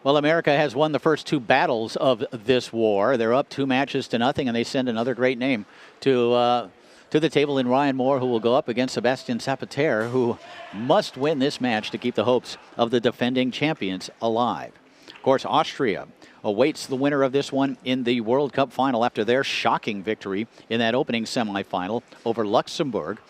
Well, America has won the first 2 battles of this war. They're up 2 matches to nothing, and they send another great name to the table in Ryan Moore, who will go up against Sebastian Zapiter, who must win this match to keep the hopes of the defending champions alive. Of course, Austria awaits the winner of this one in the World Cup final after their shocking victory in that opening semifinal over Luxembourg.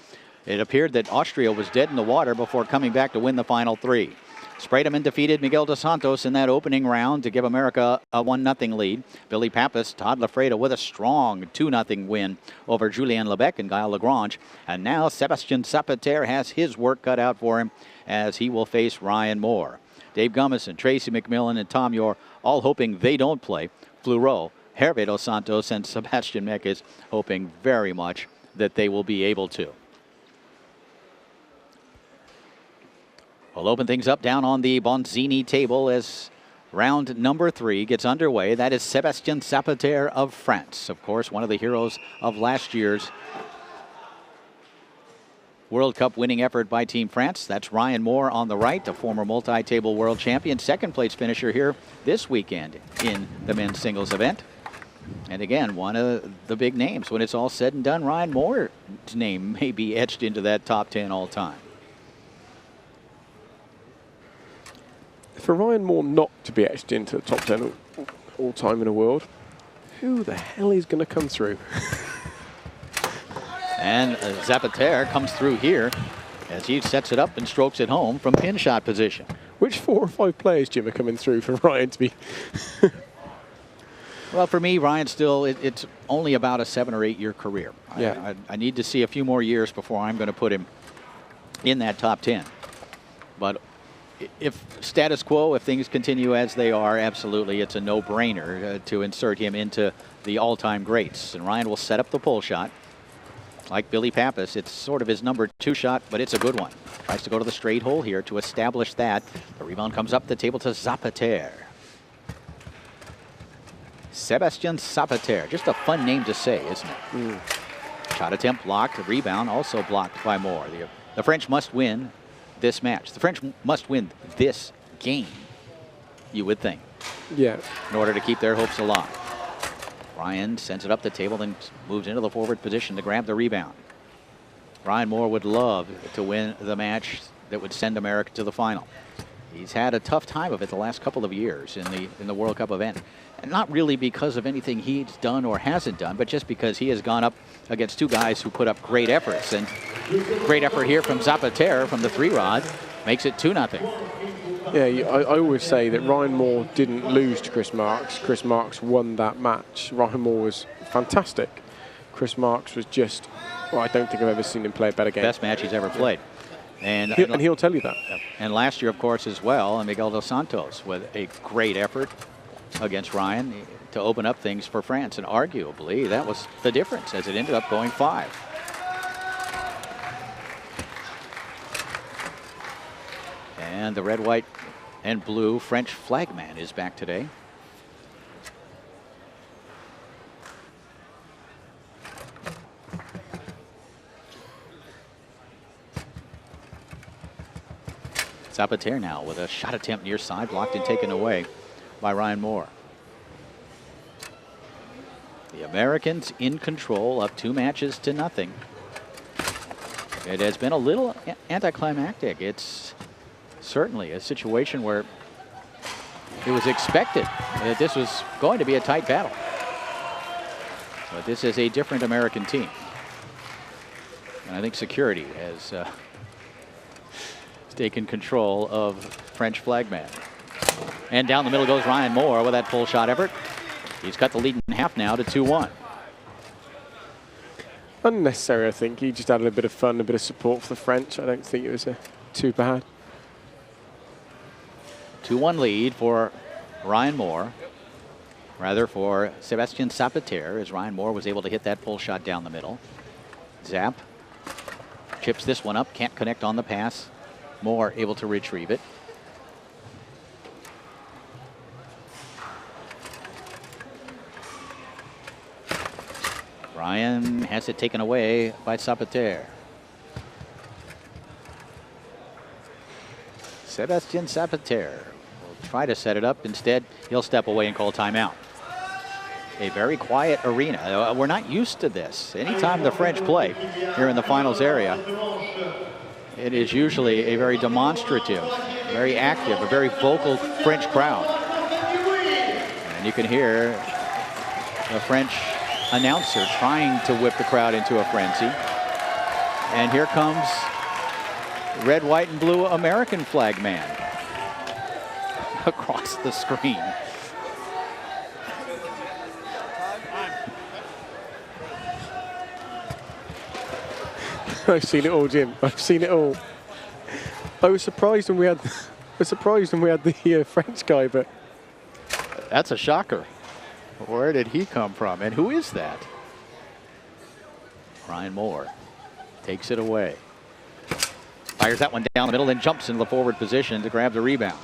It appeared that Austria was dead in the water before coming back to win the final 3. Sprayman defeated Miguel dos Santos in that opening round to give America a 1-0 lead. Billy Pappas, Todd Lafreda with a strong 2-0 win over Julien Lebec and Guy Lagrange. And now Sebastian Zapiter has his work cut out for him as he will face Ryan Moore. Dave Gumason, Tracy McMillan, and Tom Yor all hoping they don't play. Fleureau, Hervé dos Santos, and Sebastian Mech is hoping very much that they will be able to. We'll open things up down on the Bonzini table as round number 3 gets underway. That is Sebastian Zapiter of France. Of course, one of the heroes of last year's World Cup winning effort by Team France. That's Ryan Moore on the right, the former multi-table world champion, second place finisher here this weekend in the men's singles event. And again, one of the big names. When it's all said and done, Ryan Moore's name may be etched into that top 10 all time. For Ryan Moore not to be etched into the top 10 all time in the world, who the hell is going to come through? And Zapiter comes through here as he sets it up and strokes it home from pin shot position. Which 4 or 5 players, Jim, are coming through for Ryan to be? Well, for me, Ryan still, it's only about a 7 or 8 year career. Yeah. I need to see a few more years before I'm going to put him in that top 10. But if status quo, if things continue as they are, absolutely, it's a no-brainer to insert him into the all-time greats. And Ryan will set up the pull shot. Like Billy Pappas, it's sort of his number 2 shot, but it's a good one. Tries to go to the straight hole here to establish that. The rebound comes up the table to Zapiter. Sebastian Zapiter, just a fun name to say, isn't it? Shot attempt blocked, the rebound also blocked by Moore. The French must win this match. The French must win this game, you would think. Yeah. In order to keep their hopes alive. Ryan sends it up the table, then moves into the forward position to grab the rebound. Ryan Moore would love to win the match that would send America to the final. He's had a tough time of it the last couple of years in the World Cup event. And not really because of anything he's done or hasn't done, but just because he has gone up against 2 guys who put up great efforts. And great effort here from Zapiter from the 3-rod makes it 2-0. Yeah, I always say that Ryan Moore didn't lose to Chris Marks. Chris Marks won that match. Ryan Moore was fantastic. Chris Marks was just, well, I don't think I've ever seen him play a better game. Best match he's ever played. And he'll tell you that. And last year, of course, as well, and Miguel dos Santos with a great effort against Ryan to open up things for France. And arguably, that was the difference as it ended up going 5. And the red, white, and blue French flagman is back today. Zapiter now with a shot attempt near side, blocked and taken away by Ryan Moore. The Americans in control of 2 matches to nothing. It has been a little anticlimactic. It's certainly a situation where it was expected that this was going to be a tight battle. But this is a different American team. And I think security has taken control of French flagman. And down the middle goes Ryan Moore with that pull shot effort. He's cut the lead in half now to 2-1. Unnecessary, I think. He just added a bit of fun, a bit of support for the French. I don't think it was too bad. 2-1 lead for Ryan Moore. Rather for Sebastian Zapiter, as Ryan Moore was able to hit that pull shot down the middle. Zap chips this one up, can't connect on the pass. Moore able to retrieve it. Ryan has it taken away by Zapiter. Sebastian Zapiter will try to set it up. Instead, he'll step away and call timeout. A very quiet arena. We're not used to this. Anytime the French play here in the finals area, it is usually a very demonstrative, very active, a very vocal French crowd. And you can hear the French announcer trying to whip the crowd into a frenzy. And here comes red, white, and blue American flag man across the screen. I've seen it all, Jim. I've seen it all. I was surprised when we had the French guy, but that's a shocker. Where did he come from, and who is that? Ryan Moore takes it away. Fires that one down the middle and jumps into the forward position to grab the rebound.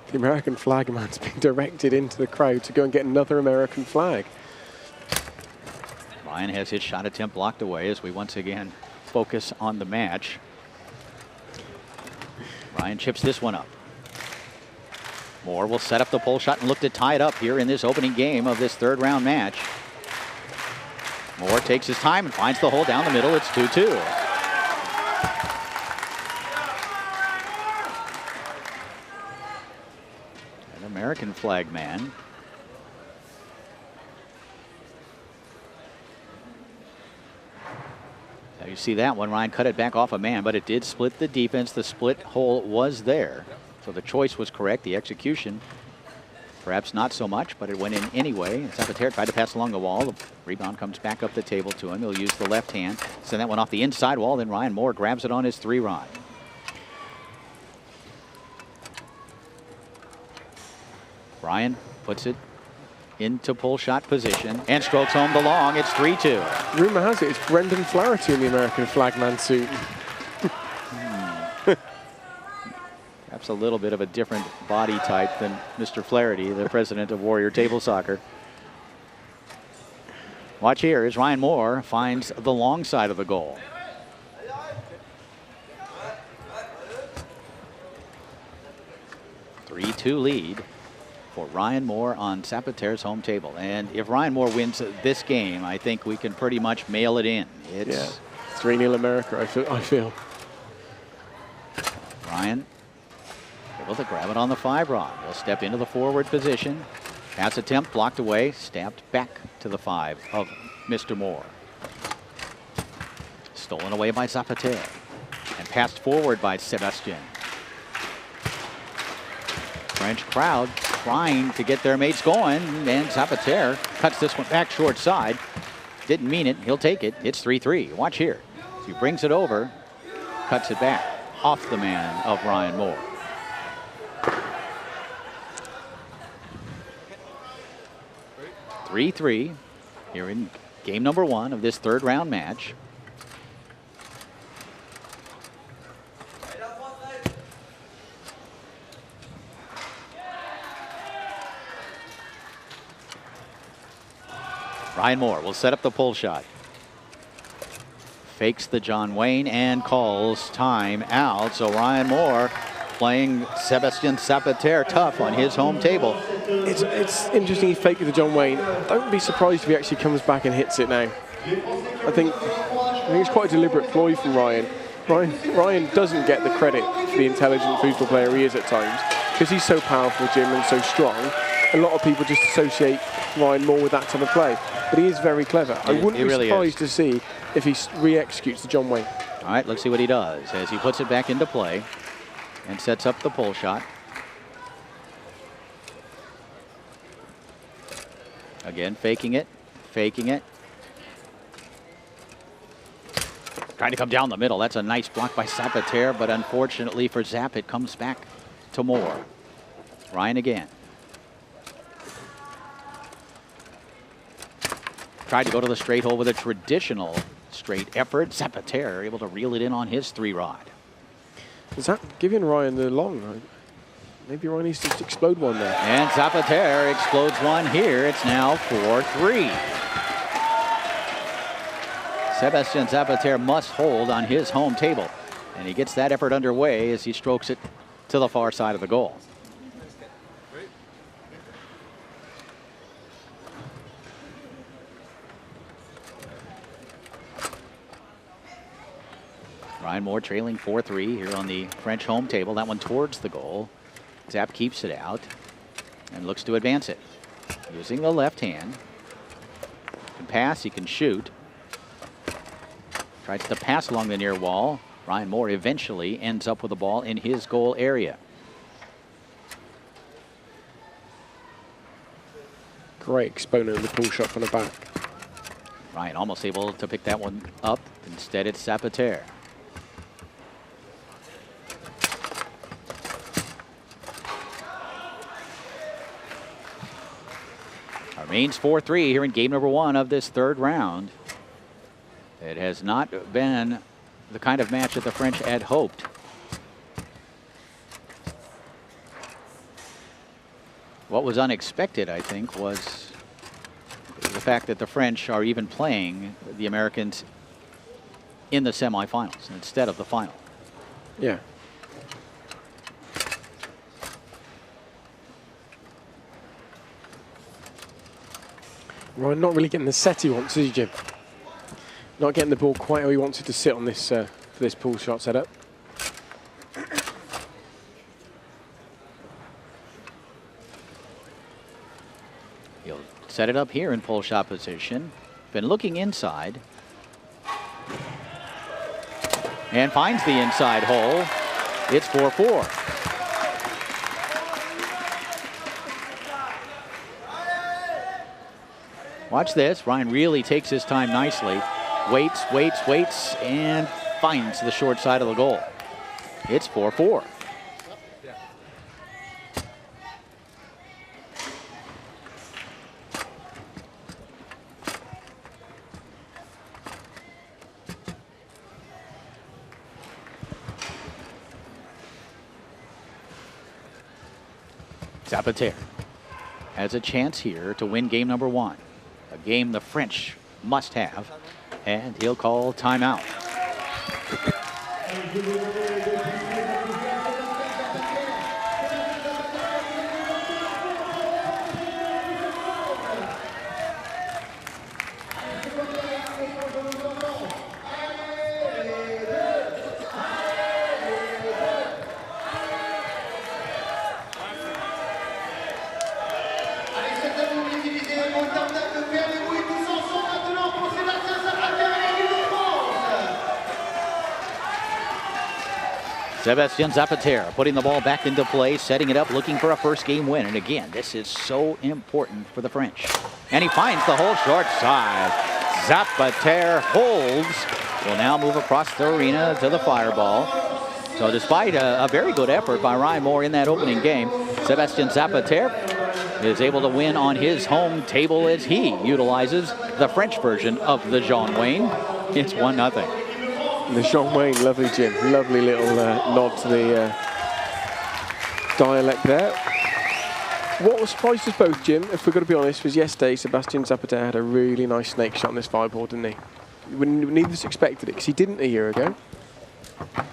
The American flag man's been directed into the crowd to go and get another American flag. Ryan has his shot attempt blocked away as we once again focus on the match. Ryan chips this one up. Moore will set up the pull shot and look to tie it up here in this opening game of this third round match. Moore takes his time and finds the hole down the middle. It's 2-2. An American flag man. Now you see that one. Ryan cut it back off a man, but it did split the defense. The split hole was there. So the choice was correct. The execution, perhaps not so much, but it went in anyway. Zapiter tried to pass along the wall. The rebound comes back up the table to him. He'll use the left hand. Send that one off the inside wall. Then Ryan Moore grabs it on his 3-rod. Ryan puts it into pull shot position and strokes home the long. It's 3-2. Rumor has it it's Brendan Flaherty in the American flagman suit. Perhaps a little bit of a different body type than Mr. Flaherty, the president of Warrior Table Soccer. Watch here as Ryan Moore finds the long side of the goal. A 3-2 lead for Ryan Moore on Zapiter's home table. And if Ryan Moore wins this game, I think we can pretty much mail it in. It's 3-0 America, I feel. Ryan able to grab it on the 5-rod. He'll step into the forward position. Pass attempt blocked away, stabbed back to the 5 of Mr. Moore. Stolen away by Zapiter and passed forward by Sebastian. French crowd trying to get their mates going, and Zapiter cuts this one back short side. Didn't mean it. He'll take it. It's 3-3. Watch here. He brings it over, cuts it back off the man of Ryan Moore. 3-3 here in game number 1 of this third round match. Ryan Moore will set up the pull shot. Fakes the John Wayne and calls time out. So Ryan Moore playing Sebastian Zapiter tough on his home table. It's interesting he faked the John Wayne. Don't be surprised if he actually comes back and hits it now. I think it's quite a deliberate ploy from Ryan. Ryan doesn't get the credit for the intelligent football player he is at times because he's so powerful, Jim, and so strong. A lot of people just associate Ryan Moore with that type of play, but he is very clever. I wouldn't be surprised to see if he re-executes the John Wayne. All right, let's see what he does as he puts it back into play and sets up the pull shot. Again, faking it. Trying to come down the middle. That's a nice block by Zapiter, but unfortunately for Zap, it comes back to Moore. Ryan again. Tried to go to the straight hole with a traditional straight effort. Zapiter able to reel it in on his 3-rod. Is that giving Ryan the long? Maybe Ryan needs to just explode one there. And Zapiter explodes one here. It's now 4-3. Sebastian Zapiter must hold on his home table. And he gets that effort underway as he strokes it to the far side of the goal. Ryan Moore trailing 4-3 here on the French home table. That one towards the goal. Zap keeps it out and looks to advance it. Using the left hand. He can pass, he can shoot. Tries to pass along the near wall. Ryan Moore eventually ends up with the ball in his goal area. Great exponent of the pull shot from the back. Ryan almost able to pick that one up. Instead, it's Zapiter. Remains 4-3 here in game number 1 of this third round. It has not been the kind of match that the French had hoped. What was unexpected, I think, was the fact that the French are even playing the Americans in the semifinals instead of the final. Yeah. Ryan not really getting the set he wants, is he, Jim? Not getting the ball quite how he wants it to sit on this for this pull shot setup. He'll set it up here in pull shot position. Been looking inside. And finds the inside hole. It's 4-4. Watch this. Ryan really takes his time nicely. Waits, and finds the short side of the goal. It's 4-4. Zapiter has a chance here to win game number 1. A game the French must have, and he'll call timeout. Sebastian Zapiter putting the ball back into play, setting it up, looking for a first game win. And again, this is so important for the French. And he finds the hole short side. Zapiter holds. Will now move across the arena to the fireball. So despite a very good effort by Ryan Moore in that opening game, Sebastian Zapiter is able to win on his home table as he utilizes the French version of the Jean Wayne. It's 1-0. The Jean Wayne, lovely, Jim. Lovely little nod to the dialect there. What was surprised us both, Jim, if we're going to be honest, was yesterday Sebastian Zapiter had a really nice snake shot on this fireball, didn't he? Neither of us expected it, because he didn't a year ago.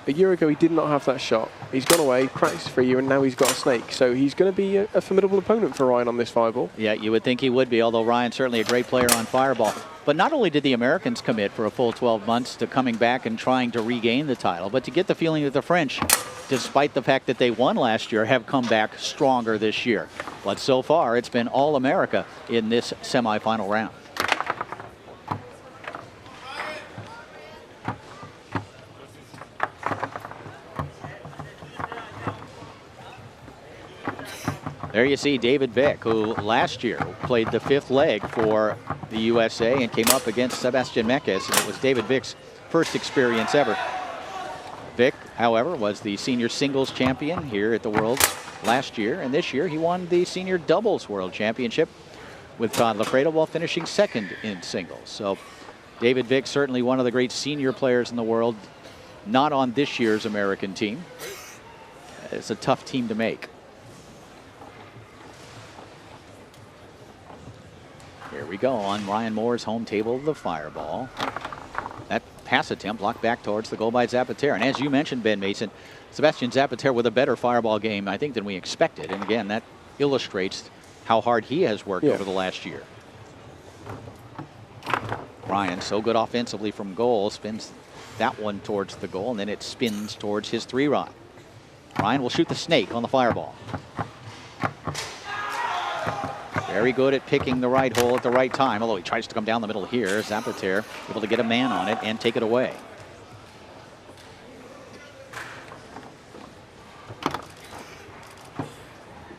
A year ago, he did not have that shot. He's gone away, practiced for a year, and now he's got a snake. So he's going to be a formidable opponent for Ryan on this fireball. Yeah, you would think he would be, although Ryan's certainly a great player on fireball. But not only did the Americans commit for a full 12 months to coming back and trying to regain the title, but to get the feeling that the French, despite the fact that they won last year, have come back stronger this year. But so far, it's been all America in this semifinal round. There you see David Vick, who last year played the 5th leg for the USA and came up against Sebastian Meckes, and it was David Vick's first experience ever. Vick, however, was the senior singles champion here at the Worlds last year, and this year he won the senior doubles world championship with Todd Lafredo while finishing 2nd in singles. So David Vick, certainly one of the great senior players in the world, not on this year's American team. It's a tough team to make. Here we go on Ryan Moore's home table, the fireball. That pass attempt blocked back towards the goal by Zapiter. And as you mentioned, Ben Mason, Sebastian Zapiter with a better fireball game, I think, than we expected. And again, that illustrates how hard he has worked over the last year. Ryan, so good offensively from goal, spins that one towards the goal, and then it spins towards his 3-rod. Ryan will shoot the snake on the fireball. Very good at picking the right hole at the right time, although he tries to come down the middle here. Zapiter able to get a man on it and take it away.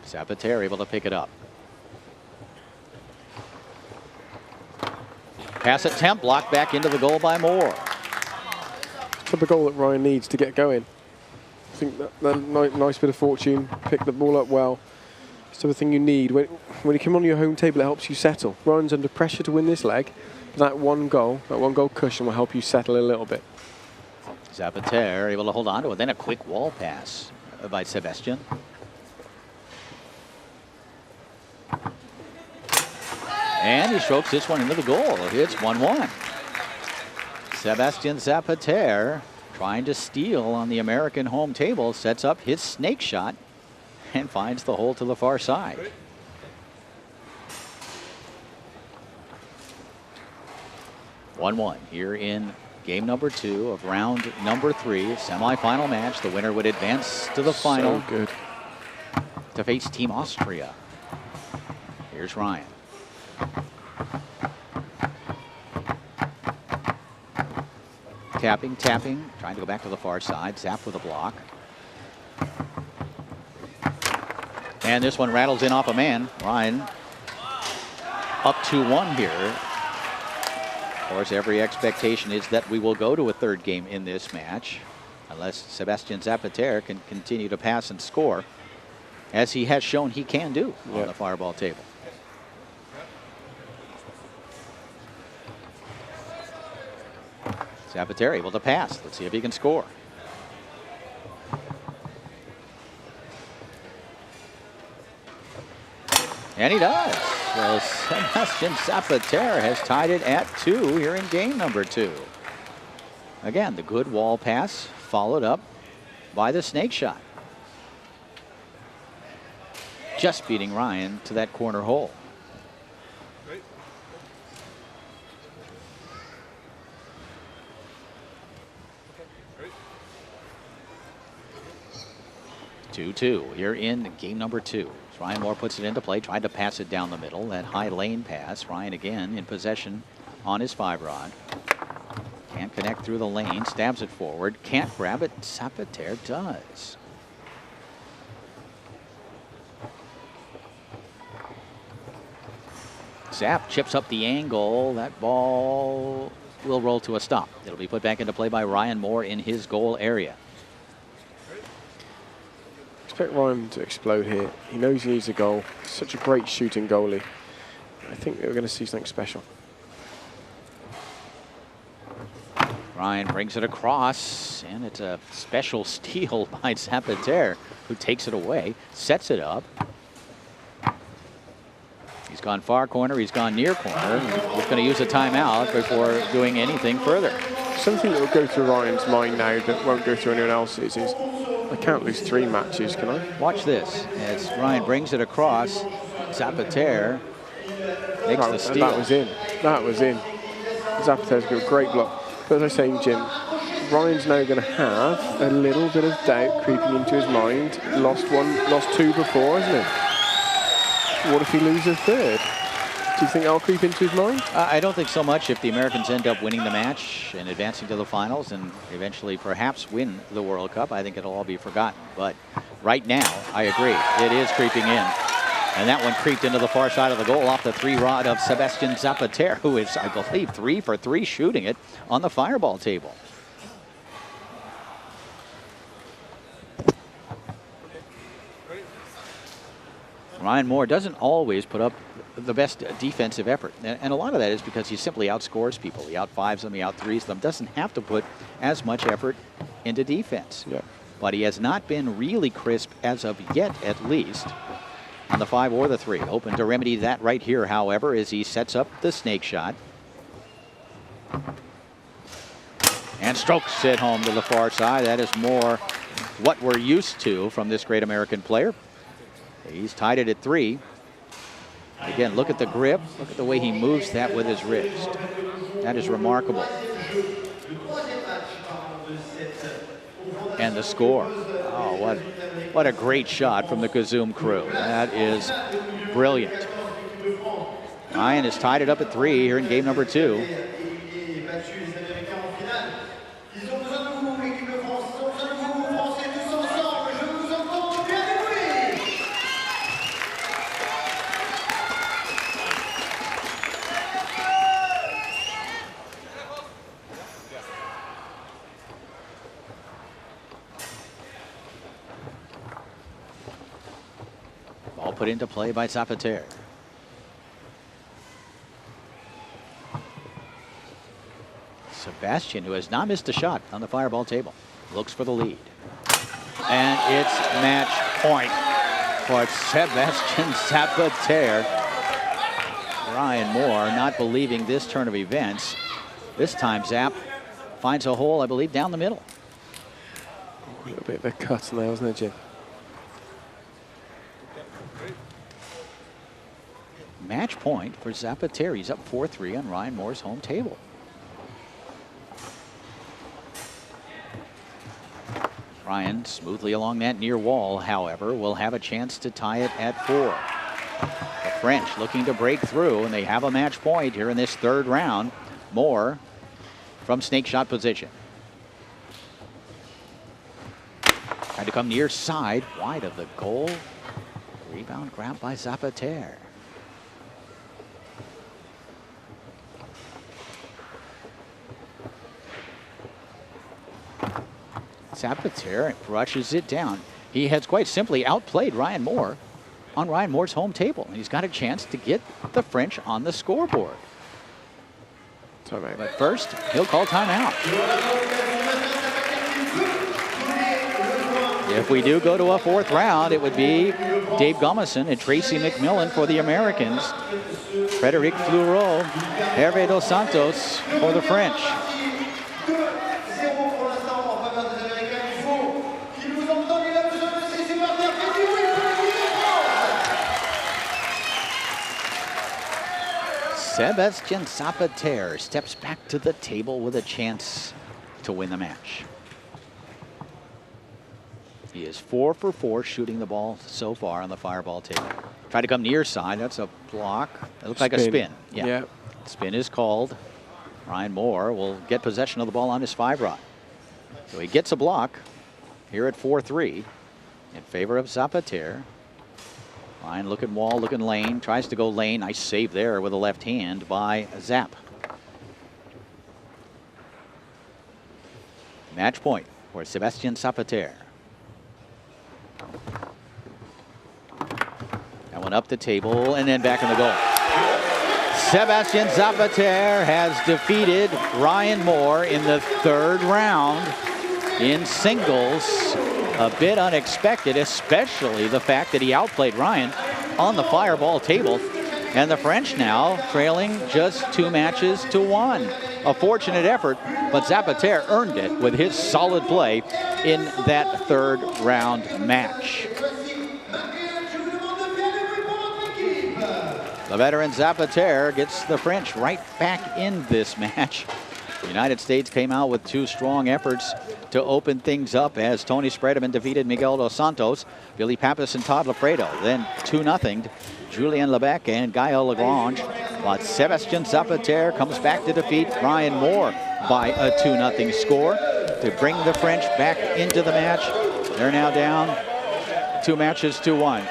Zapiter able to pick it up. Pass attempt blocked back into the goal by Moore. Type of goal that Ryan needs to get going. I think that nice bit of fortune, pick the ball up well. It's the thing you need. When you come on your home table, it helps you settle. Ryan's under pressure to win this leg. That one goal cushion will help you settle a little bit. Zapiter able to hold on to it. Then a quick wall pass by Sebastian. And he strokes this one into the goal. It's 1-1. Sebastian Zapiter trying to steal on the American home table, sets up his snake shot and finds the hole to the far side. Here in game number 2 of round number 3, semifinal match. The winner would advance to the final. So good. To face Team Austria. Here's Ryan. Tapping, trying to go back to the far side. Zap with a block. And this one rattles in off a man. Ryan up 2-1 here. Of course, every expectation is that we will go to a third game in this match, unless Sebastian Zapiter can continue to pass and score, as he has shown he can do on the fireball table. Zapiter able to pass. Let's see if he can score. And he does. Well, Sebastian Zapiter has tied it at 2 here in game number 2. Again, the good wall pass followed up by the snake shot. Just beating Ryan to that corner hole. Two here in game number 2. Ryan Moore puts it into play, tried to pass it down the middle. That high lane pass. Ryan again in possession on his 5-rod. Can't connect through the lane, stabs it forward. Can't grab it. Zapiter does. Zap chips up the angle. That ball will roll to a stop. It'll be put back into play by Ryan Moore in his goal area. Expect Ryan to explode here. He knows he needs a goal. Such a great shooting goalie. I think we're going to see something special. Ryan brings it across, and it's a special steal by Zapiter, who takes it away, sets it up. He's gone far corner, he's gone near corner. He's going to use a timeout before doing anything further. Something that will go through Ryan's mind now that won't go through anyone else's is, I can't lose 3 matches, can I? Watch this. As Ryan brings it across, Zapiter makes the steal. That was in. That was in. Zapiter's got a great block. But as I say, Jim, Ryan's now going to have a little bit of doubt creeping into his mind. Lost 2 before, hasn't he? What if he loses a 3rd? Do you think that'll creep into his mind? I don't think so much. If the Americans end up winning the match and advancing to the finals and eventually perhaps win the World Cup, I think it'll all be forgotten. But right now, I agree. It is creeping in. And that one creeped into the far side of the goal off the 3-rod of Sebastian Zapiter, who is, I believe, 3 for 3 shooting it on the fireball table. Ryan Moore doesn't always put up the best defensive effort. And a lot of that is because he simply outscores people. He out-5s them, he out-3s them. Doesn't have to put as much effort into defense. Yeah. But he has not been really crisp as of yet, at least, on the 5 or the 3. Hoping to remedy that right here, however, as he sets up the snake shot. And strokes it home to the far side. That is more what we're used to from this great American player. He's tied it at 3. Again, look at the grip. Look at the way he moves that with his wrist. That is remarkable. And the score. Oh, what a great shot from the Kazoom crew. That is brilliant. Ryan has tied it up at 3 here in game number 2. Ball put into play by Zapiter. Sebastian, who has not missed a shot on the fireball table, looks for the lead. And it's match point for Sebastian Zapiter. Ryan Moore not believing this turn of events. This time Zap finds a hole, I believe, down the middle. A little bit of a cut in there, wasn't it, Jim? Match point for Zapiter. He's up 4-3 on Ryan Moore's home table. Ryan smoothly along that near wall, however, will have a chance to tie it at 4. The French looking to break through, and they have a match point here in this 3rd round. Moore from snake shot position. Tried to come near side, wide of the goal. Rebound grabbed by Zapiter. Zapiter brushes it down. He has quite simply outplayed Ryan Moore on Ryan Moore's home table. And he's got a chance to get the French on the scoreboard. But first, he'll call timeout. If we do go to a 4th round, it would be Dave Gumason and Tracy McMillan for the Americans. Frederic Fleureau, Hervé Dos Santos for the French. Sebastian Zapiter steps back to the table with a chance to win the match. He is 4 for 4 shooting the ball so far on the fireball table. Try to come near side. That's a block. It looks like a spin. Yeah. Spin is called. Ryan Moore will get possession of the ball on his 5-rod. So he gets a block here at 4-3 in favor of Zapiter. Ryan looking wall, looking lane, tries to go lane. Nice save there with a left hand by Zap. Match point for Sebastian Zapiter. That one up the table and then back in the goal. Sebastian Zapiter has defeated Ryan Moore in the 3rd round in singles. A bit unexpected, especially the fact that he outplayed Ryan on the fireball table. And the French now trailing just 2 matches to 1. A fortunate effort, but Zapiter earned it with his solid play in that 3rd round match. The veteran Zapiter gets the French right back in this match. The United States came out with 2 strong efforts to open things up as Tony Spredeman defeated Miguel Dos Santos, Billy Pappas and Todd Lafredo. Then 2-0, Julien Lebec and Gael Lagrange. But Sebastian Zapiter comes back to defeat Ryan Moore by a 2-0 score to bring the French back into the match. They're now down 2 matches to 1.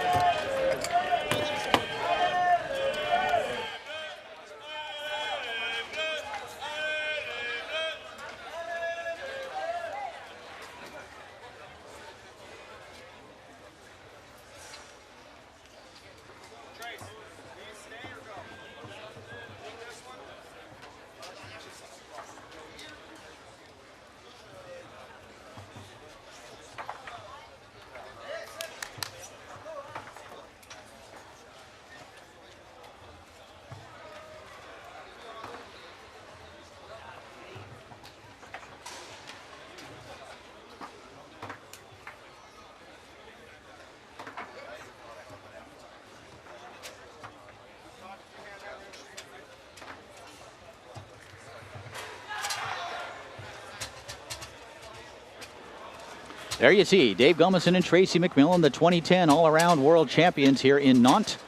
There you see Dave Gumason and Tracy McMillan, the 2010 all-around world champions here in Nantes,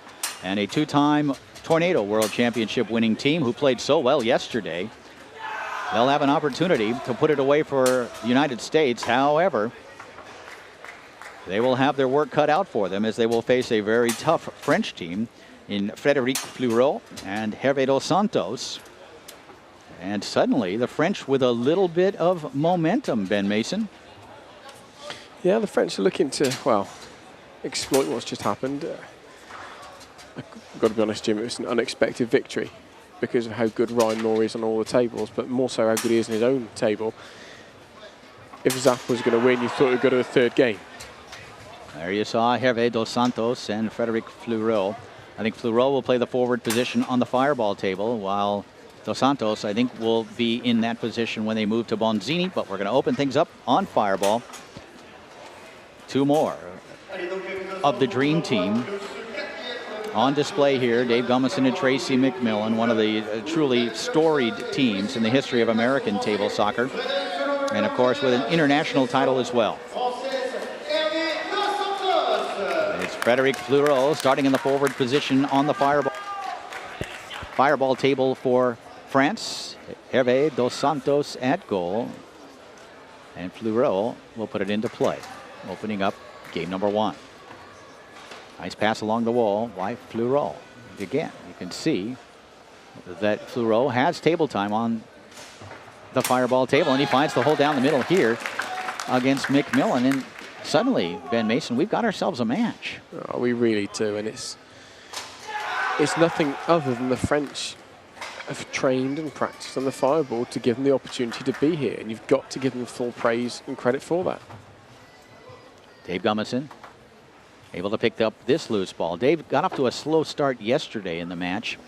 and a two-time Tornado World Championship winning team who played so well yesterday. They'll have an opportunity to put it away for the United States. However, they will have their work cut out for them as they will face a very tough French team in Frédéric Fleureau and Hervé dos Santos. And suddenly the French with a little bit of momentum, Ben Mason. Yeah, the French are looking to, well, exploit what's just happened. I've got to be honest, Jim, it was an unexpected victory because of how good Ryan Moore is on all the tables, but more so how good he is in his own table. If Zap was going to win, you thought he'd go to the third game. There you saw Hervé dos Santos and Frédéric Fleureau. I think Fleureau will play the forward position on the fireball table, while dos Santos, I think, will be in that position when they move to Bonzini, but we're going to open things up on fireball. Two more of the dream team on display here. Dave Gumason and Tracy McMillan, one of the truly storied teams in the history of American table soccer, and of course with an international title as well. It's Frédéric Fleureau starting in the forward position on the fireball table for France. Hervé dos Santos at goal, and Fleureau will put it into play, opening up game number one. Nice pass along the wall by Fleureau. Again, you can see that Fleureau has table time on the fireball table, and he finds the hole down the middle here against McMillan. And suddenly, Ben Mason, we've got ourselves a match. Oh, we really do, and it's nothing other than the French have trained and practiced on the fireball to give them the opportunity to be here, and you've got to give them full praise and credit for that. Dave Gumason able to pick up this loose ball. Dave got off to a slow start yesterday in the match,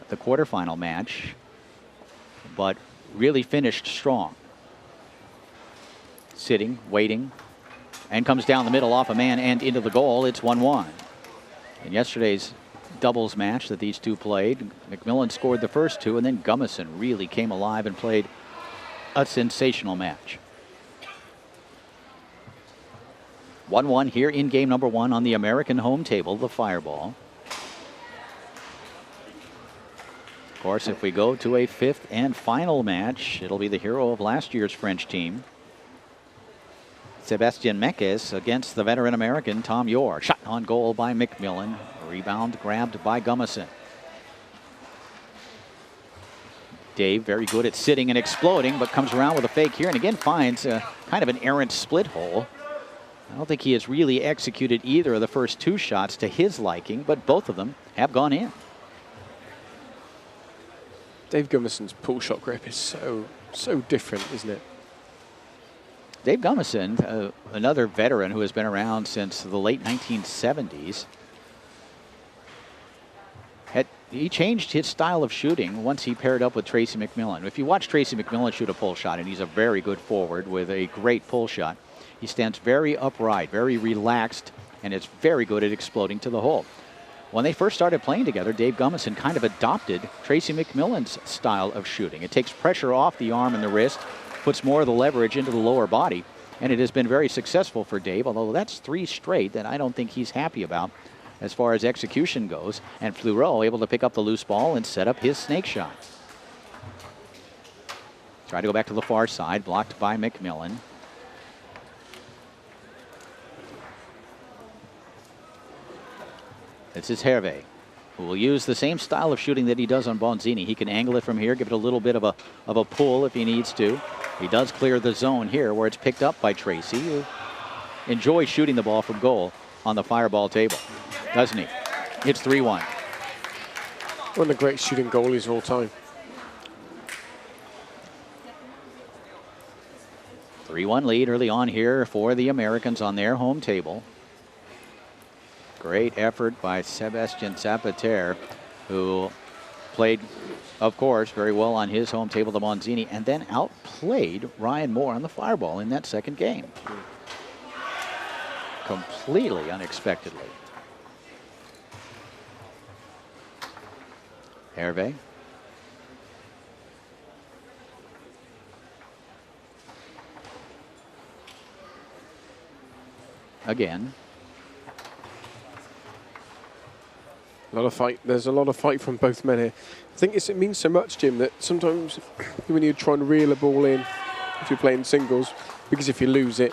the quarterfinal match, but really finished strong. Sitting, waiting, and comes down the middle off a man and into the goal. It's 1-1. In yesterday's doubles match that these two played, McMillan scored the first two, and then Gumason really came alive and played a sensational match. 1-1 here in game number one on the American home table, the fireball. Of course, if we go to a fifth and final match, it'll be the hero of last year's French team, Sebastian against the veteran American Tom Yor. Shot on goal by McMillan. Rebound grabbed by Gumason. Dave very good at sitting and exploding, but comes around with a fake here and again finds kind of an errant split hole. I don't think he has really executed either of the first two shots to his liking, but both of them have gone in. Dave Gumason's pull shot grip is so different, isn't it? Dave Gumason, another veteran who has been around since the late 1970s. He changed his style of shooting once he paired up with Tracy McMillan. If you watch Tracy McMillan shoot a pull shot, and he's a very good forward with a great pull shot, he stands very upright, very relaxed, and is very good at exploding to the hole. When they first started playing together, Dave Gumason kind of adopted Tracy McMillan's style of shooting. It takes pressure off the arm and the wrist, puts more of the leverage into the lower body, and it has been very successful for Dave, although that's three straight that I don't think he's happy about as far as execution goes. And Fleureau able to pick up the loose ball and set up his snake shot. Try to go back to the far side, blocked by McMillan. This is Hervé, who will use the same style of shooting that he does on Bonzini. He can angle it from here, give it a little bit of a pull if he needs to. He does clear the zone here where it's picked up by Tracy, who enjoys shooting the ball from goal on the fireball table, doesn't he? It's 3-1. One of the great shooting goalies of all time. 3-1 lead early on here for the Americans on their home table. Great effort by Sebastian Zapiter, who played, of course, very well on his home table, the Bonzini, and then outplayed Ryan Moore on the fireball in that second game. Completely unexpectedly. Hervé. again. A lot of fight. There's a lot of fight from both men here. I think it means so much, Jim, that sometimes when you try and reel a ball in, if you're playing singles, because if you lose it,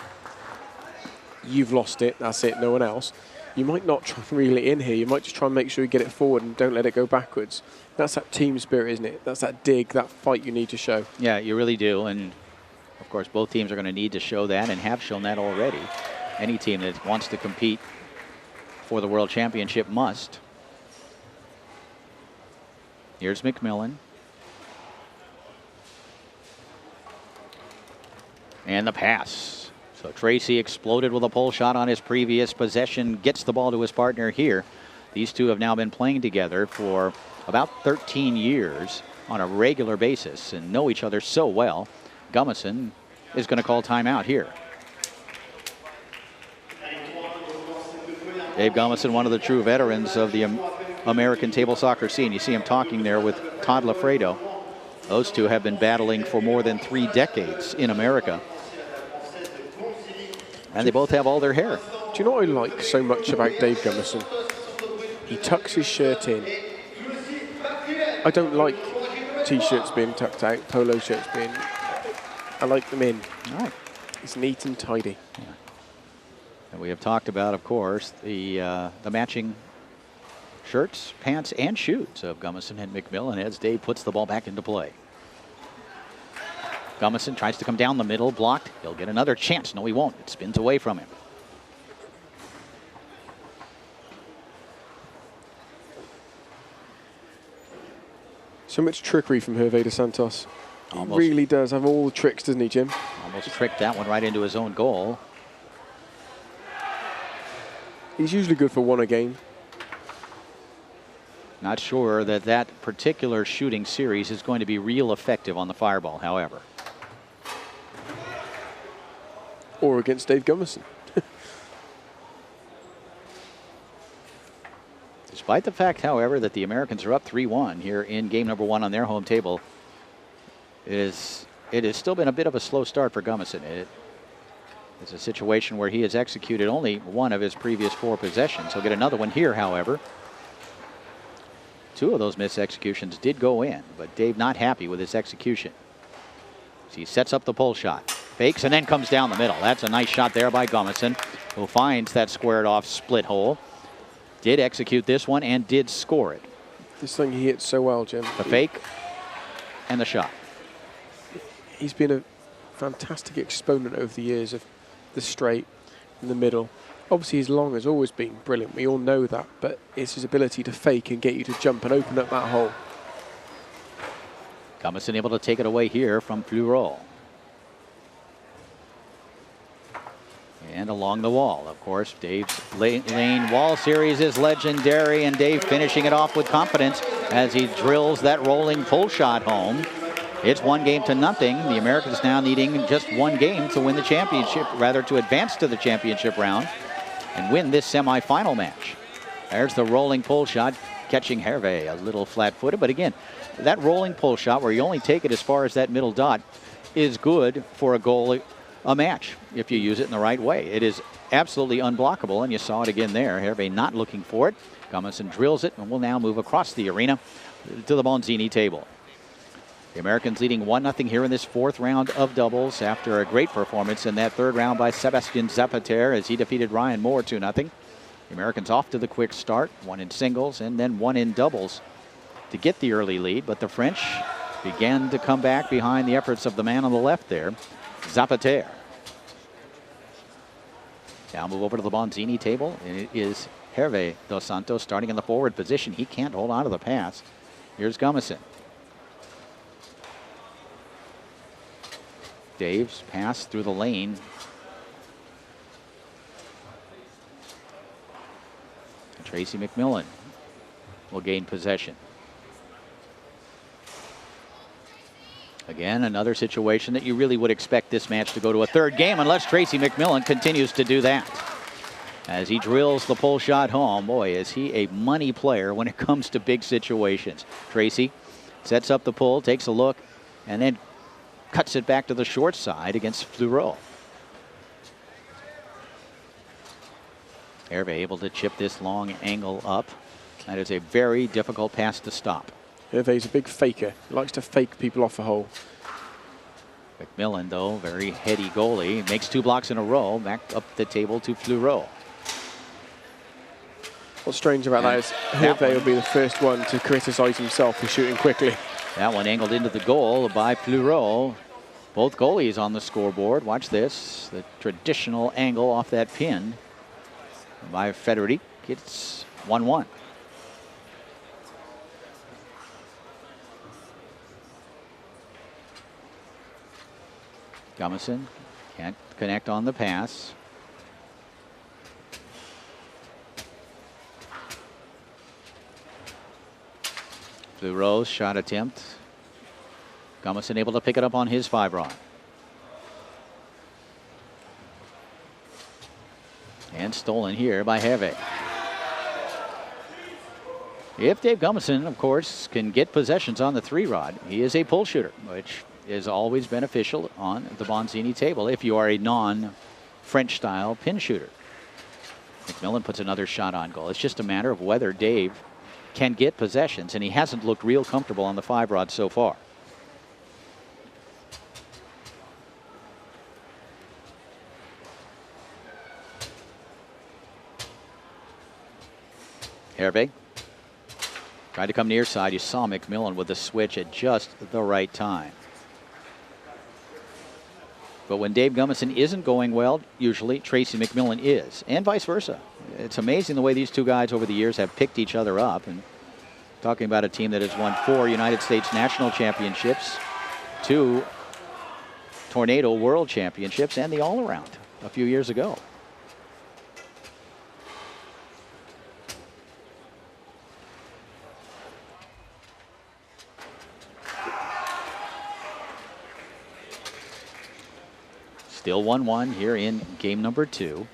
you've lost it, that's it, no one else. You might not try and reel it in here. You might just try and make sure you get it forward and don't let it go backwards. That's that team spirit, isn't it? That's that dig, that fight you need to show. Yeah, you really do. And, of course, both teams are going to need to show that and have shown that already. Any team that wants to compete for the World Championship must. Here's McMillan. And the pass. So Tracy exploded with a pole shot on his previous possession, gets the ball to his partner here. These two have now been playing together for about 13 years on a regular basis and know each other so well. Gumason is going to call timeout here. Dave Gumason, one of the true veterans of the American table soccer scene. You see him talking there with Todd Lafredo. Those two have been battling for more than 3 decades in America. And they both have all their hair. Do you know what I like so much about Dave Gumason? He tucks his shirt in. I don't like T-shirts being tucked out, polo shirts being... I like them in. All right. It's neat and tidy. Yeah. And we have talked about, of course, the matching shirts, pants, and shoes of Gumason and McMillan as Dave puts the ball back into play. Gumason tries to come down the middle, blocked. He'll get another chance. No, he won't. It spins away from him. So much trickery from Hervé dos Santos. Almost, he really does have all the tricks, doesn't he, Jim? Almost tricked that one right into his own goal. He's usually good for one a game. Not sure that that particular shooting series is going to be real effective on the fireball, however. Or against Dave Gumason. Despite the fact, however, that the Americans are up 3-1 here in game number 1 on their home table, it has still been a bit of a slow start for Gumason. It's a situation where he has executed only one of his previous 4 possessions. He'll get another one here, however. 2 of those missed executions did go in, but Dave not happy with his execution. So he sets up the pull shot, fakes, and then comes down the middle. That's a nice shot there by Gumason, who finds that squared off split hole. Did execute this one and did score it. This thing he hits so well, Jim. The fake and the shot. He's been a fantastic exponent over the years of the straight in the middle. Obviously his long has always been brilliant, we all know that, but it's his ability to fake and get you to jump and open up that hole. Gumason able to take it away here from Fleurot. And along the wall, of course, Dave's lane wall series is legendary, and Dave finishing it off with confidence as he drills that rolling pull shot home. It's 1-0. The Americans now needing just 1 game to win the championship, rather to advance to the championship round and win this semifinal match. There's the rolling pull shot, catching Hervé a little flat-footed, but again, that rolling pull shot where you only take it as far as that middle dot is good for a goal a match if you use it in the right way. It is absolutely unblockable, and you saw it again there. Hervé not looking for it. Gumason drills it and will now move across the arena to the Bonzini table. The Americans leading 1-0 here in this 4th round of doubles after a great performance in that 3rd round by Sebastian Zapiter as he defeated Ryan Moore 2-0. The Americans off to the quick start, 1 in singles and then 1 in doubles to get the early lead, but the French began to come back behind the efforts of the man on the left there, Zapiter. Now move over to the Bonzini table, and it is Hervé dos Santos starting in the forward position. He can't hold on to the pass. Here's Gumason. Dave's pass through the lane. And Tracy McMillan will gain possession. Again, another situation that you really would expect this match to go to a 3rd game unless Tracy McMillan continues to do that. As he drills the pull shot home, boy, is he a money player when it comes to big situations. Tracy sets up the pull, takes a look, and then cuts it back to the short side against Fleurot. Hervé able to chip this long angle up. That is a very difficult pass to stop. Hervé's a big faker. He likes to fake people off a hole. McMillan, though, very heady goalie. Makes 2 blocks in a row. Back up the table to Fleureau. What's strange about that is Hervé will be the first one to criticise himself for shooting quickly. That one angled into the goal by Fleureau. Both goalies on the scoreboard. Watch this. The traditional angle off that pin by Frederic. It's 1-1. Gumason can't connect on the pass. Fleureau's shot attempt. Gumason able to pick it up on his 5-rod. And stolen here by Hervé. If Dave Gumason, of course, can get possessions on the 3-rod, he is a pull shooter, which is always beneficial on the Bonzini table if you are a non-French style pin shooter. McMillan puts another shot on goal. It's just a matter of whether Dave can get possessions, and he hasn't looked real comfortable on the 5-rod so far. Hervé tried to come near side. You saw McMillan with the switch at just the right time. But when Dave Gumason isn't going well, usually Tracy McMillan is, and vice versa. It's amazing the way these two guys over the years have picked each other up. And talking about a team that has won 4 United States national championships, 2 Tornado World Championships, and the all-around a few years ago. Still 1-1 here in game number 2.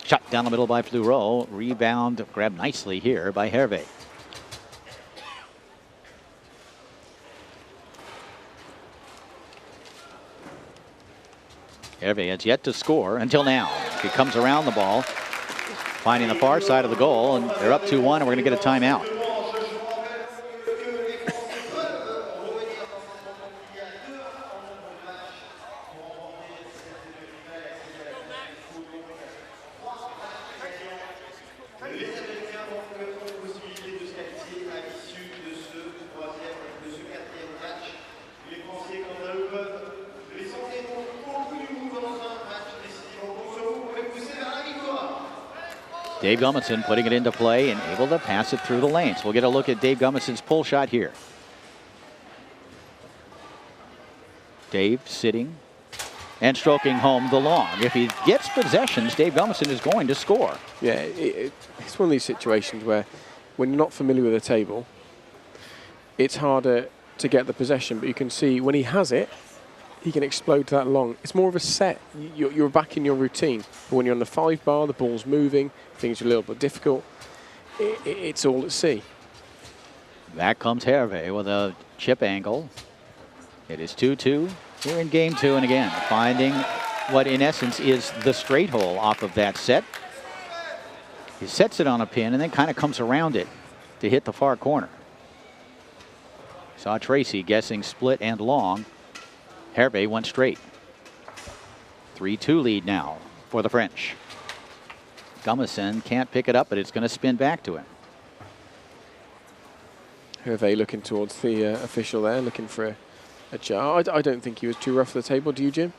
Shot down the middle by Fleureau. Rebound grabbed nicely here by Hervé. Hervé has yet to score until now. He comes around the ball, finding the far side of the goal, and they're up 2-1, and we're going to get a timeout. Dave Gumason putting it into play and able to pass it through the lanes. We'll get a look at Dave Gumason's pull shot here. Dave sitting and stroking home the long. If he gets possessions, Dave Gumason is going to score. Yeah, it's one of these situations where when you're not familiar with a table, it's harder to get the possession, but you can see when he has it, he can explode to that long. It's more of a set. You're back in your routine. But when you're on the 5-bar, the ball's moving, things are a little bit difficult. It's all at sea. Back comes Hervé with a chip angle. It is 2-2 here in game 2, and again, finding what in essence is the straight hole off of that set. He sets it on a pin and then kind of comes around it to hit the far corner. Saw Tracy guessing split and long. Hervé went straight. 3-2 lead now for the French. Gumason can't pick it up, but it's going to spin back to him. Hervé looking towards the official there, looking for a charge. I don't think he was too rough for the table. Do you, Jim?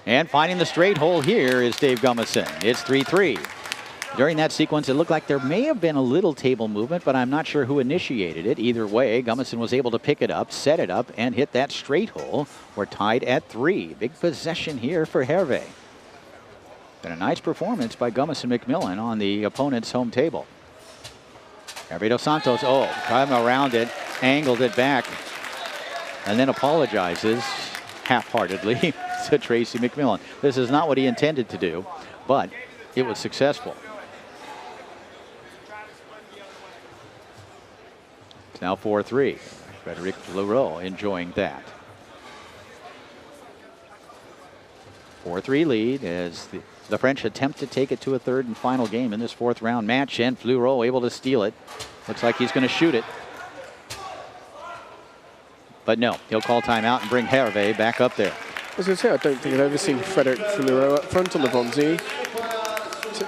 And finding the straight hole here is Dave Gumason. It's 3-3. During that sequence, it looked like there may have been a little table movement, but I'm not sure who initiated it. Either way, Gumason was able to pick it up, set it up, and hit that straight hole. We're tied at 3. Big possession here for Hervé. Been a nice performance by Gumason McMillan on the opponent's home table. Hervé dos Santos, come around it, angled it back, and then apologizes half-heartedly to Tracy McMillan. This is not what he intended to do, but it was successful. It's now 4-3. Frederic Fleureau enjoying that. 4-3 lead as the French attempt to take it to a third and final game in this fourth round match, and Fleureau able to steal it. Looks like he's going to shoot it. But no, he'll call timeout and bring Hervé back up there. I was going to say, I don't think I've ever seen Frederic Fleureau up front on the Bonzini.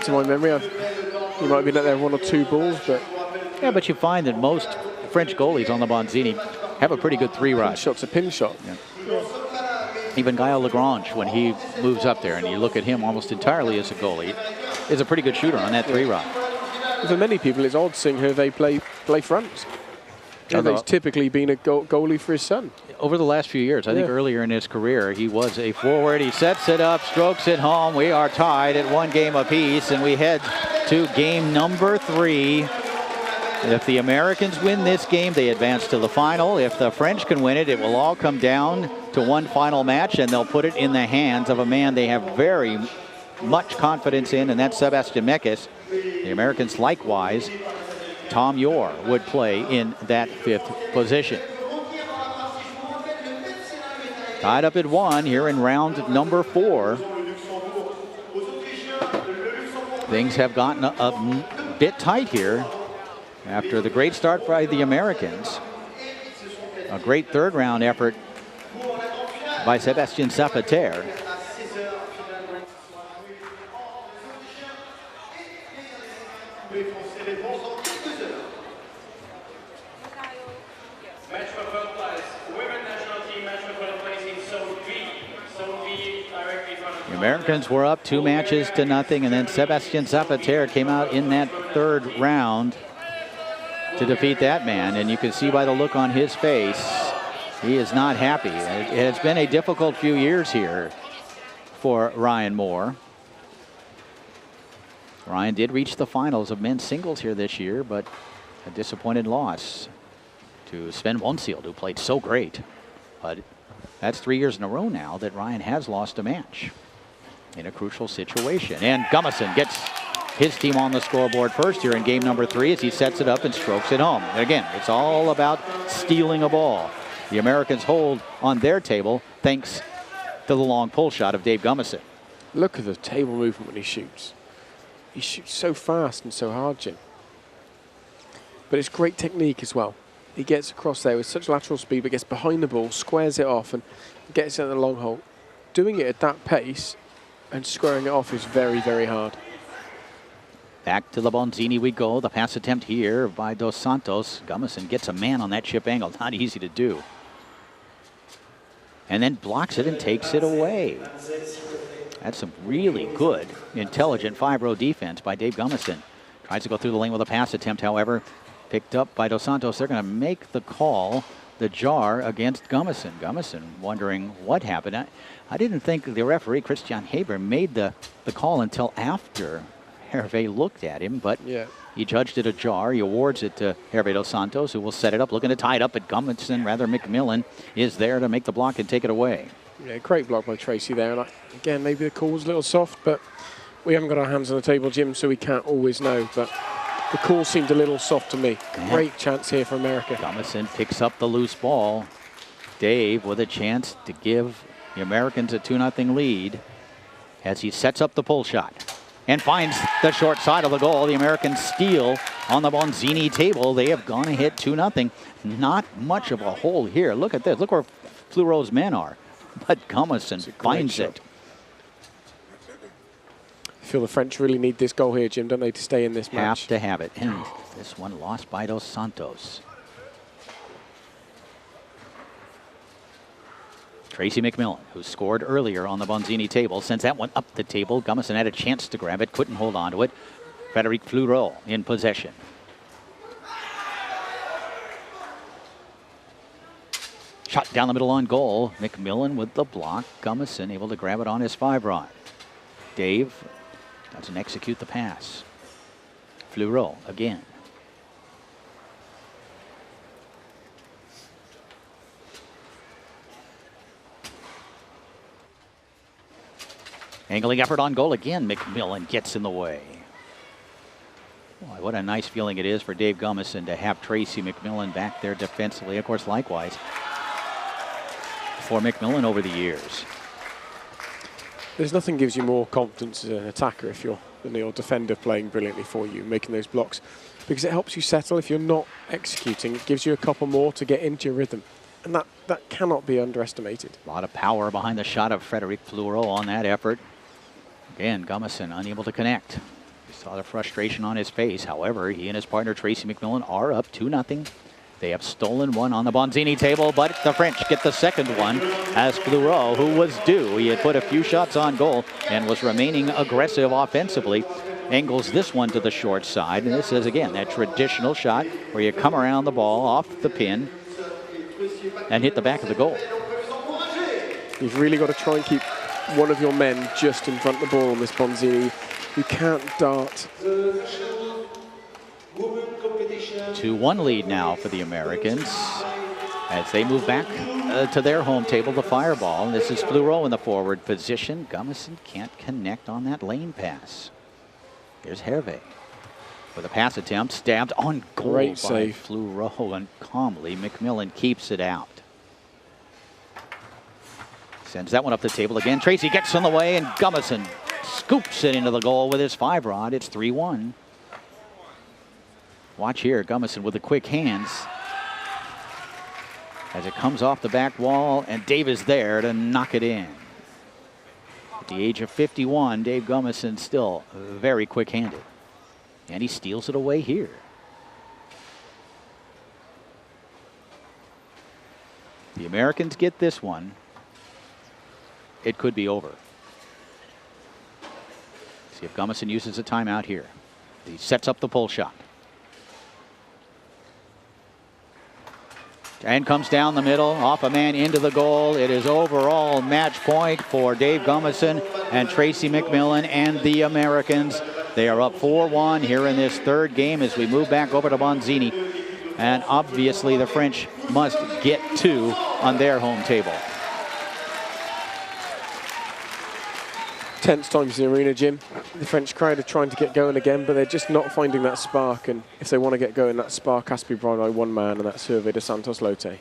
To my memory, he might have been at there 1 or 2 balls, but... Yeah, but you find that most French goalies on the Bonzini have a pretty good 3-rod. Shot's a pin shot. Yeah. Even Gaël Lagrange, when he moves up there, and you look at him almost entirely as a goalie, is a pretty good shooter on that 3-rod. For many people, it's odd seeing Hervé play front. Hervé's typically been a goalie for his son. Over the last few years, I think earlier in his career, he was a forward. He sets it up, strokes it home. We are tied at 1 game apiece, and we head to game number 3. If the Americans win this game, they advance to the final. If the French can win it, it will all come down to one final match, and they'll put it in the hands of a man they have very much confidence in, and that's Sebastian Meckes. The Americans likewise, Tom Yor would play in that 5th position. Tied up at 1 here in round number 4. Things have gotten a bit tight here after the great start by the Americans. A great 3rd round effort by Sebastian Zapiter. The Americans were up 2 matches to nothing, and then Sebastian Zapiter came out in that 3rd round to defeat that man. And you can see by the look on his face, he is not happy. It has been a difficult few years here for Ryan Moore. Ryan did reach the finals of men's singles here this year, but a disappointed loss to Sven Wonsield, who played so great. But that's 3 years in a row now that Ryan has lost a match in a crucial situation. And Gumason gets his team on the scoreboard first here in game number 3 as he sets it up and strokes it home. And again, it's all about stealing a ball. The Americans hold on their table thanks to the long pull shot of Dave Gumason. Look at the table movement when he shoots. He shoots so fast and so hard, Jim. But it's great technique as well. He gets across there with such lateral speed, but gets behind the ball, squares it off, and gets it in the long hole. Doing it at that pace and squaring it off is very, very hard. Back to the Bonzini we go. The pass attempt here by Dos Santos. Gumason gets a man on that chip angle. Not easy to do. And then blocks it and takes it away. That's some really good, intelligent 5-row defense by Dave Gumason. Tries to go through the lane with a pass attempt, however, picked up by Dos Santos. They're going to make the call, the jar against Gumason. Gumason wondering what happened. I didn't think the referee, Christian Haber, made the call until after Hervé looked at him, but he judged it a jar. He awards it to Hervé Dos Santos, who will set it up, looking to tie it up, but Gumason, rather McMillan, is there to make the block and take it away. Yeah, great block by Tracy there. And again, maybe the call was a little soft, but we haven't got our hands on the table, Jim, so we can't always know. But the call seemed a little soft to me. Great chance here for America. Gumason picks up the loose ball. Dave with a chance to give the Americans a 2-0 lead as he sets up the pull shot and finds the short side of the goal. The Americans steal on the Bonzini table. They have gone ahead 2-0. Not much of a hole here. Look at this. Look where Fleureau's men are. But Gumason finds it. I feel the French really need this goal here, Jim, don't they, to stay in this match? Have to have it. And this one lost by Dos Santos. Tracy McMillan, who scored earlier on the Bonzini table, sends that one up the table. Gumason had a chance to grab it, couldn't hold on to it. Frederic Fleureau in possession. Shot down the middle on goal. McMillan with the block. Gumason able to grab it on his 5-rod. Dave doesn't execute the pass. Fleureau again. Angling effort on goal again. McMillan gets in the way. Well, What a nice feeling it is for Dave Gumason to have Tracy McMillan back there defensively. Of course, likewise for McMillan over the years. There's nothing gives you more confidence as an attacker if you're your defender playing brilliantly for you, making those blocks, because it helps you settle. If you're not executing, it gives you a couple more to get into your rhythm, and that cannot be underestimated. A lot of power behind the shot of Frederic Fleureau on that effort. Again, Gumason unable to connect. You saw the frustration on his face. However, he and his partner Tracy McMillan are up 2-0. They have stolen one on the Bonzini table, but the French get the second one as Fleureau, who was due. He had put a few shots on goal and was remaining aggressive offensively, angles this one to the short side. And this is, again, that traditional shot where you come around the ball off the pin and hit the back of the goal. You've really got to try and keep one of your men just in front of the ball on this Bonzini. You can't dart. 2-1 lead now for the Americans as they move back to their home table, the fireball. This is Fleureau in the forward position. Gumason can't connect on that lane pass. Here's Hervé with a pass attempt, stabbed on goal. Great by save. Fleureau, and calmly McMillan keeps it out. Sends that one up the table again. Tracy gets in the way, and Gumason scoops it into the goal with his 5-rod. It's 3-1. Watch here, Gumason with the quick hands as it comes off the back wall, and Dave is there to knock it in. At the age of 51, Dave Gumason still very quick-handed, and he steals it away here. The Americans get this one. It could be over. See if Gumason uses a timeout here. He sets up the pull shot. And comes down the middle, off a man into the goal. It is overall match point for Dave Gumason and Tracy McMillan and the Americans. They are up 4-1 here in this third game as we move back over to Bonzini. And obviously the French must get 2 on their home table. Tense times in the arena, Jim. The French crowd are trying to get going again, but they're just not finding that spark. And if they want to get going, that spark has to be brought by one man, and that's Hervé de Santos Lote.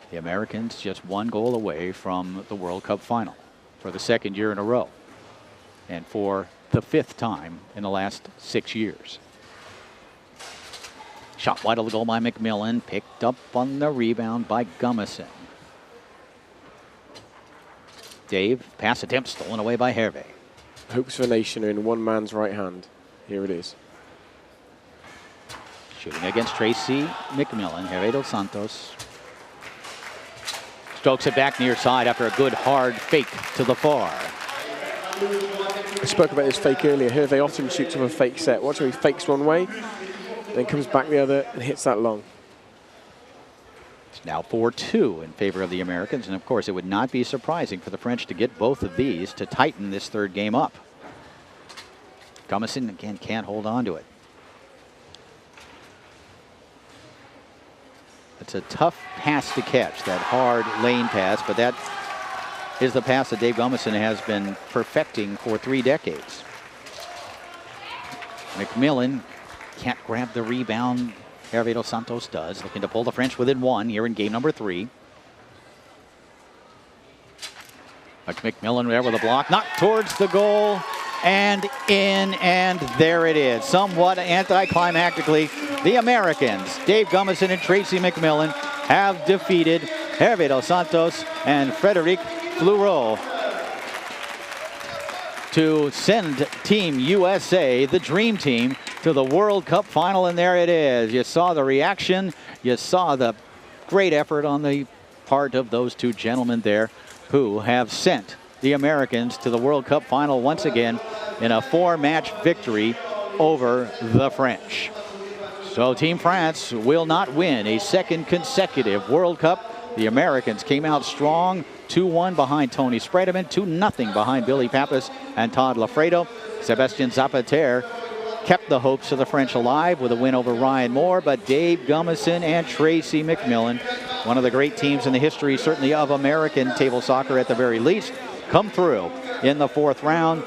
The Americans just 1 goal away from the World Cup final for the 2nd year in a row, and for the 5th time in the last 6 years. Shot wide of the goal by McMillan, picked up on the rebound by Gumason. Dave, pass attempt stolen away by Hervé. Hopes for a nation are in one man's right hand. Here it is. Shooting against Tracy McMillan, Hervé dos Santos. Strokes it back near side after a good hard fake to the far. I spoke about this fake earlier. Hervé often shoots from a fake set. Watch how he fakes one way, then comes back the other and hits that long. It's now 4-2 in favor of the Americans, and of course it would not be surprising for the French to get both of these to tighten this third game up. Gumason again can't hold on to it. It's a tough pass to catch, that hard lane pass, but that is the pass that Dave Gumason has been perfecting for 3 decades. McMillan can't grab the rebound. Hervé dos Santos does, looking to pull the French within 1 here in game number 3. But McMillan there with a block, knocked towards the goal, and in, and there it is. Somewhat anticlimactically, the Americans, Dave Gumason and Tracy McMillan, have defeated Hervé dos Santos and Frederic Fleureau to send Team USA, the Dream Team, to the World Cup final, and there it is. You saw the reaction. You saw the great effort on the part of those 2 gentlemen there who have sent the Americans to the World Cup final once again in a 4-match victory over the French. So Team France will not win a 2nd consecutive World Cup. The Americans came out strong, 2-1 behind Tony Spredeman, 2-0 behind Billy Pappas and Todd Lafredo. Sebastian Zapiter kept the hopes of the French alive with a win over Ryan Moore, but Dave Gumason and Tracy McMillan, one of the great teams in the history, certainly of American table soccer at the very least, come through in the 4th round.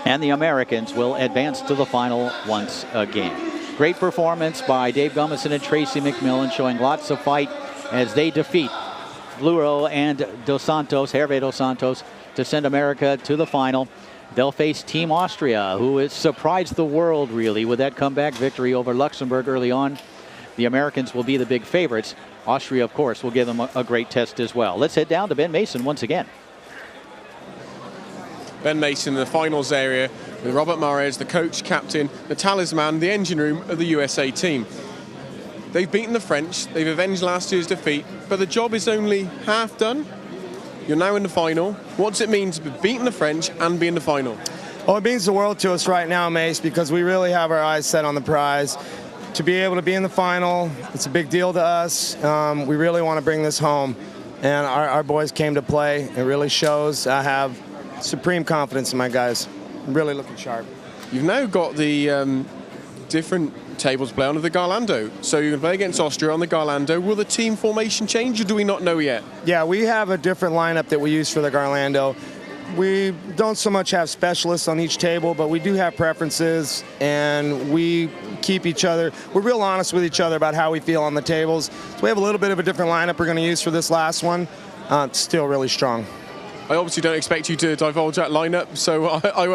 And the Americans will advance to the final once again. Great performance by Dave Gumason and Tracy McMillan, showing lots of fight as they defeat Fluro and Hervé Dos Santos, to send America to the final. They'll face Team Austria, who has surprised the world, really, with that comeback victory over Luxembourg early on. The Americans will be the big favorites. Austria, of course, will give them a great test as well. Let's head down to Ben Mason once again. Ben Mason in the finals area with Robert Mares, the coach, captain, the talisman, the engine room of the USA team. They've beaten the French, they've avenged last year's defeat, but the job is only half done. You're now in the final. What does it mean to be beating the French and be in the final? Well, it means the world to us right now, Mace, because we really have our eyes set on the prize. To be able to be in the final, it's a big deal to us. We really want to bring this home, and our boys came to play. It really shows. I have supreme confidence in my guys. I'm really looking sharp. You've now got the different tables to play on of the Garlando. So you can play against Austria on the Garlando. Will the team formation change, or do we not know yet? Yeah, we have a different lineup that we use for the Garlando. We don't so much have specialists on each table, but we do have preferences, and we keep each other. We're real honest with each other about how we feel on the tables. So we have a little bit of a different lineup we're going to use for this last one. It's still really strong. I obviously don't expect you to divulge that lineup, so I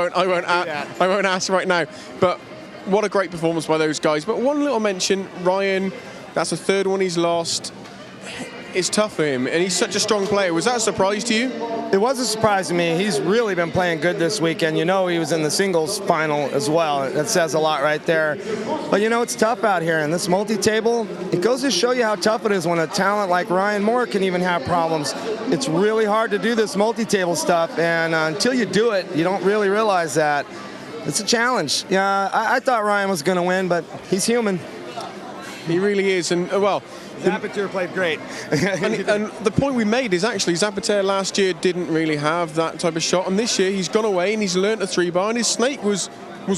won't ask right now. But what a great performance by those guys. But one little mention, Ryan, that's the third one he's lost. It's tough for him, and he's such a strong player. Was that a surprise to you? It was a surprise to me. He's really been playing good this weekend. You know, he was in the singles final as well. That says a lot right there. But, you know, it's tough out here. In this multi-table, it goes to show you how tough it is when a talent like Ryan Moore can even have problems. It's really hard to do this multi-table stuff, and until you do it, you don't really realize that. It's a challenge. Yeah, I thought Ryan was going to win, but he's human. He really is, and well, Zapiter played great. and the point we made is actually Zapiter last year didn't really have that type of shot, and this year he's gone away and he's learnt a 3-bar, and his snake was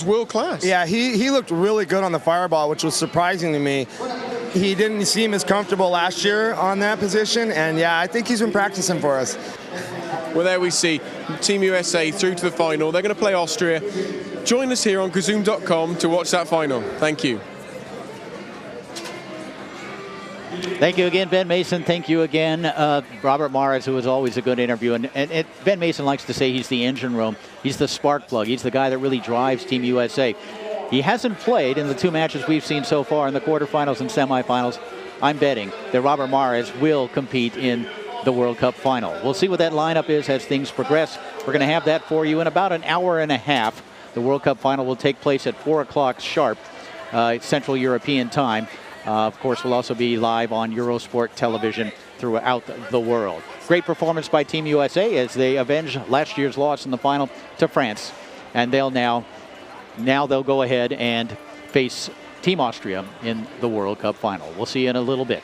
world class. Yeah, he looked really good on the fireball, which was surprising to me. He didn't seem as comfortable last year on that position, and yeah, I think he's been practicing for us. Well, there we see Team USA through to the final. They're going to play Austria. Join us here on Gazoom.com to watch that final. Thank you. Thank you again, Ben Mason. Thank you again, Robert Mares, who was always a good interview. And Ben Mason likes to say he's the engine room. He's the spark plug. He's the guy that really drives Team USA. He hasn't played in the 2 matches we've seen so far in the quarterfinals and semifinals. I'm betting that Robert Mares will compete in the World Cup final. We'll see what that lineup is as things progress. We're going to have that for you in about an hour and a half. The World Cup final will take place at 4 o'clock sharp, Central European time. Of course, we'll also be live on Eurosport television throughout the world. Great performance by Team USA as they avenge last year's loss in the final to France. And they'll now they'll go ahead and face Team Austria in the World Cup final. We'll see you in a little bit.